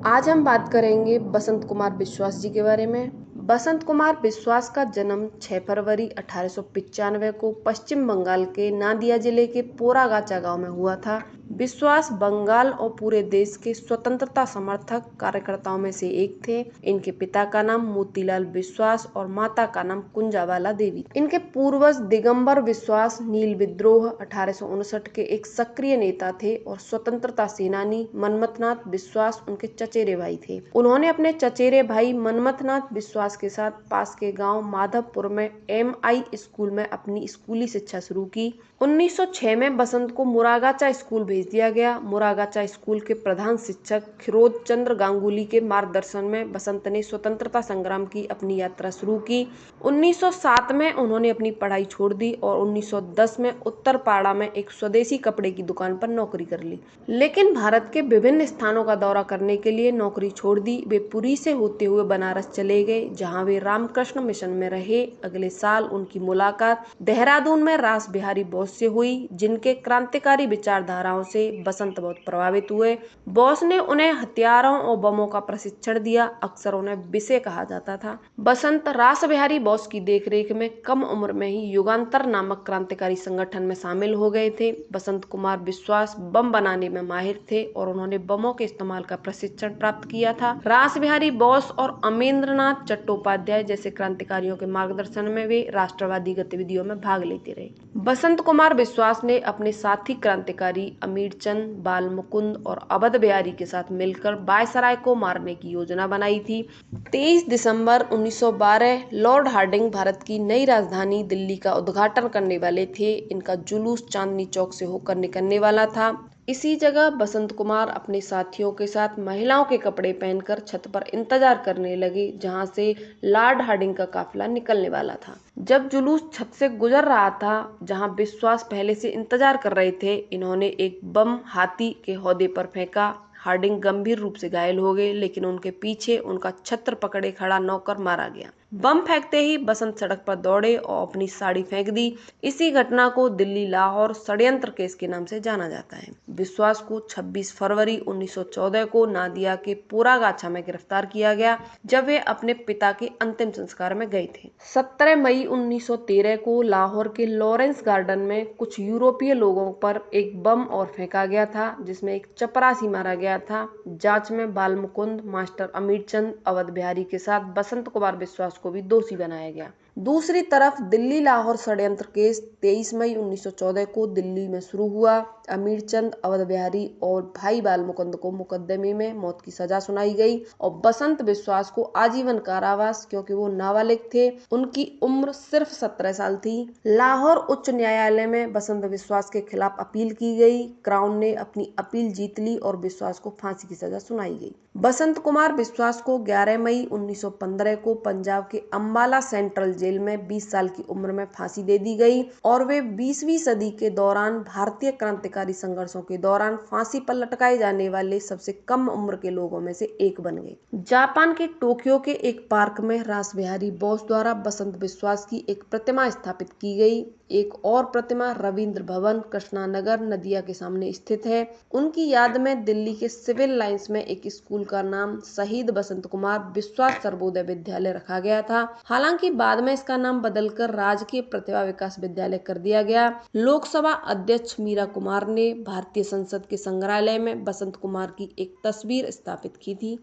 आज हम बात करेंगे बसंत कुमार विश्वास जी के बारे में। बसंत कुमार विश्वास का जन्म 6 फरवरी 1895 को पश्चिम बंगाल के नादिया जिले के पोरागाचा गांव में हुआ था। विश्वास बंगाल और पूरे देश के स्वतंत्रता समर्थक कार्यकर्ताओं में से एक थे। इनके पिता का नाम मोतीलाल विश्वास और माता का नाम कुंजावाला देवी। इनके पूर्वज दिगंबर विश्वास नील विद्रोह 1859 के एक सक्रिय नेता थे और स्वतंत्रता सेनानी मनमथनाथ विश्वास उनके चचेरे भाई थे। उन्होंने अपने चचेरे भाई मनमथनाथ विश्वास के साथ पास के गांव माधवपुर में MI स्कूल में अपनी स्कूली शिक्षा शुरू की। 1906 में बसंत को मुरागाचा स्कूल भेज दिया गया। मुरागाचा स्कूल के प्रधान शिक्षक खिरोज चंद्र गांगुली के मार्गदर्शन में बसंत ने स्वतंत्रता संग्राम की अपनी यात्रा शुरू की। 1907 में उन्होंने अपनी पढ़ाई छोड़ दी और 1910 में उत्तरपाड़ा में एक स्वदेशी कपड़े की दुकान पर नौकरी कर ली, लेकिन भारत के विभिन्न स्थानों का दौरा करने के लिए नौकरी छोड़ दी। वे पुरी से होते हुए बनारस चले गए, जहां वे रामकृष्ण मिशन में रहे। अगले साल उनकी मुलाकात देहरादून में रास बिहारी बोस से हुई, जिनके क्रांतिकारी विचारधाराओं से बसंत बहुत प्रभावित हुए। बोस ने उन्हें हथियारों और बमों का प्रशिक्षण दिया। अक्सर उन्हें विषय कहा जाता था। बसंत रास बिहारी बोस की देखरेख में कम उम्र में ही युगांतर नामक क्रांतिकारी संगठन में शामिल हो गए थे। बसंत कुमार विश्वास बम बनाने में माहिर थे और उन्होंने बमों के इस्तेमाल का प्रशिक्षण प्राप्त किया था। रास बिहारी बोस और अमेंद्रनाथ चट्टोपाध्याय जैसे क्रांतिकारियों के मार्गदर्शन में वे राष्ट्रवादी गतिविधियों में भाग लेते रहे। बसंत कुमार विश्वास ने अपने साथी क्रांतिकारी अमीरचंद, बाल मुकुंद और अवध बिहारी के साथ मिलकर वायसराय को मारने की योजना बनाई थी। 23 दिसंबर 1912 लॉर्ड हार्डिंग भारत की नई राजधानी दिल्ली का उद्घाटन करने वाले थे। इनका जुलूस चांदनी चौक से होकर निकलने वाला था। इसी जगह बसंत कुमार अपने साथियों के साथ महिलाओं के कपड़े पहनकर छत पर इंतजार करने लगे, जहां से लॉर्ड हार्डिंग का काफिला निकलने वाला था। जब जुलूस छत से गुजर रहा था, जहां विश्वास पहले से इंतजार कर रहे थे, इन्होंने एक बम हाथी के हौदे पर फेंका। हार्डिंग गंभीर रूप से घायल हो गए, लेकिन उनके पीछे उनका छत्र पकड़े खड़ा नौकर मारा गया। बम फेंकते ही बसंत सड़क पर दौड़े और अपनी साड़ी फेंक दी। इसी घटना को दिल्ली लाहौर षड्यंत्र केस के नाम से जाना जाता है। विश्वास को 26 फरवरी 1914 को नादिया के पोरागाछा में गिरफ्तार किया गया, जब वे अपने पिता के अंतिम संस्कार में गए थे। 17 मई 1913 को लाहौर के लॉरेंस गार्डन में कुछ यूरोपीय लोगों पर एक बम और फेंका गया था, जिसमें एक चपरासी मारा गया था। जांच में बाल मुकुंद, मास्टर अमीरचंद, अवध बिहारी के साथ बसंत कुमार विश्वास को भी दोषी बनाया गया। दूसरी तरफ दिल्ली लाहौर षड्यंत्र केस 23 मई 1914 को दिल्ली में शुरू हुआ। अमीरचंद, अवध बिहारी और भाई बाल मुकुंद को मुकदमे में मौत की सजा सुनाई गई और बसंत विश्वास को आजीवन कारावास, क्योंकि वो नाबालिग थे। उनकी उम्र सिर्फ 17 साल थी। लाहौर उच्च न्यायालय में बसंत विश्वास के खिलाफ अपील की गई। क्राउन ने अपनी अपील जीत ली और विश्वास को फांसी की सजा सुनाई गई। बसंत कुमार विश्वास को 11 मई 1915 को पंजाब के अंबाला सेंट्रल जेल में 20 साल की उम्र में फांसी दे दी गई और वे 20वीं सदी के दौरान भारतीय क्रांतिकारी संघर्षों के दौरान फांसी पर लटकाए जाने वाले सबसे कम उम्र के लोगों में से एक बन गए। जापान के टोक्यो के एक पार्क में रास बिहारी बोस द्वारा बसंत विश्वास की एक प्रतिमा स्थापित की गई। एक और प्रतिमा रविंद्र भवन, कृष्णानगर, नदिया के सामने स्थित है। उनकी याद में दिल्ली के सिविल लाइंस में एक स्कूल का नाम शहीद बसंत कुमार विश्वास सर्वोदय विद्यालय रखा गया था। हालांकि बाद में इसका नाम बदलकर राजकीय प्रतिभा विकास विद्यालय कर दिया गया। लोकसभा अध्यक्ष मीरा कुमार ने भारतीय संसद के संग्रहालय में बसंत कुमार की एक तस्वीर स्थापित की थी।